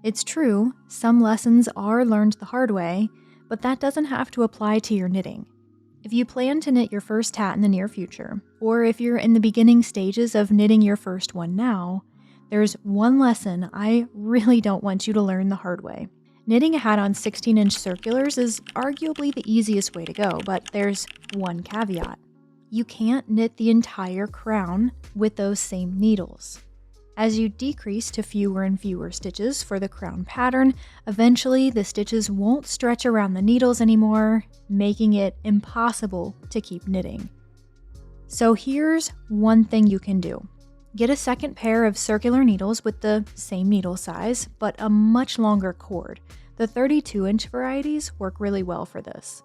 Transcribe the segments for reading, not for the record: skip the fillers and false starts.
It's true, some lessons are learned the hard way, but that doesn't have to apply to your knitting. If you plan to knit your first hat in the near future, or if you're in the beginning stages of knitting your first one now, there's one lesson I really don't want you to learn the hard way. Knitting a hat on 16-inch circulars is arguably the easiest way to go, but there's one caveat. You can't knit the entire crown with those same needles. As you decrease to fewer and fewer stitches for the crown pattern, eventually the stitches won't stretch around the needles anymore, making it impossible to keep knitting. So here's one thing you can do. Get a second pair of circular needles with the same needle size, but a much longer cord. The 32-inch varieties work really well for this.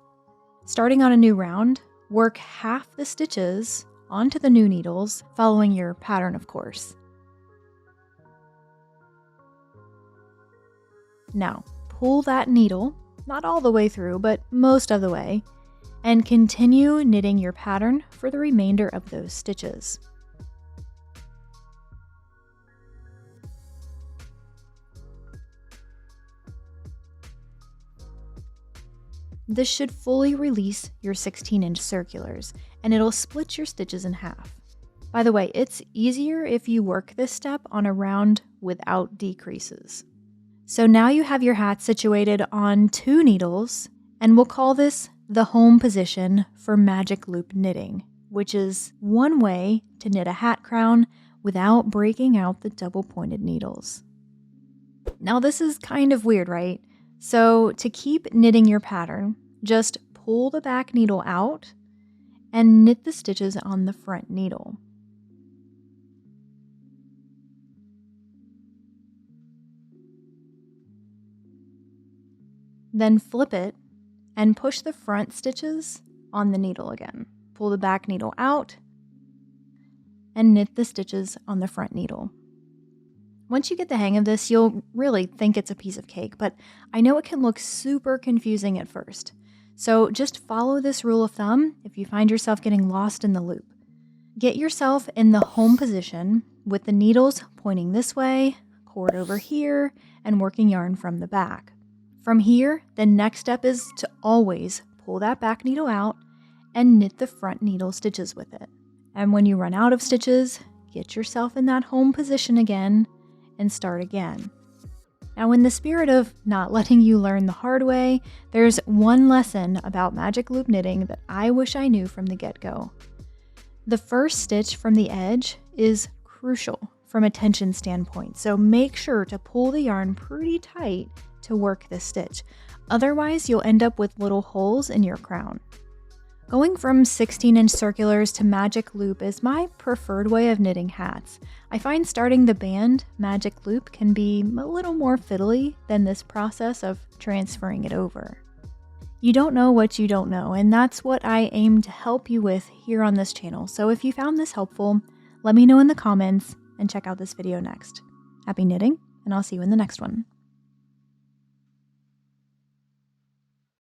Starting on a new round, work half the stitches onto the new needles, following your pattern, of course. Now, pull that needle, not all the way through, but most of the way, and continue knitting your pattern for the remainder of those stitches. This should fully release your 16-inch circulars, and it'll split your stitches in half. By the way, it's easier if you work this step on a round without decreases. So now you have your hat situated on 2 needles, and we'll call this the home position for magic loop knitting, which is one way to knit a hat crown without breaking out the double-pointed needles. Now this is kind of weird, right? So to keep knitting your pattern, just pull the back needle out and knit the stitches on the front needle. Then flip it and push the front stitches on the needle again. Pull the back needle out and knit the stitches on the front needle. Once you get the hang of this, you'll really think it's a piece of cake, but I know it can look super confusing at first. So just follow this rule of thumb if you find yourself getting lost in the loop. Get yourself in the home position with the needles pointing this way, cord over here, and working yarn from the back. From here, the next step is to always pull that back needle out and knit the front needle stitches with it. And when you run out of stitches, get yourself in that home position again and start again. Now, in the spirit of not letting you learn the hard way, there's one lesson about magic loop knitting that I wish I knew from the get-go. The first stitch from the edge is crucial from a tension standpoint, so make sure to pull the yarn pretty tight to work this stitch. Otherwise, you'll end up with little holes in your crown. Going from 16-inch circulars to magic loop is my preferred way of knitting hats. I find starting the band magic loop can be a little more fiddly than this process of transferring it over. You don't know what you don't know, and that's what I aim to help you with here on this channel. So if you found this helpful, let me know in the comments and check out this video next. Happy knitting, and I'll see you in the next one.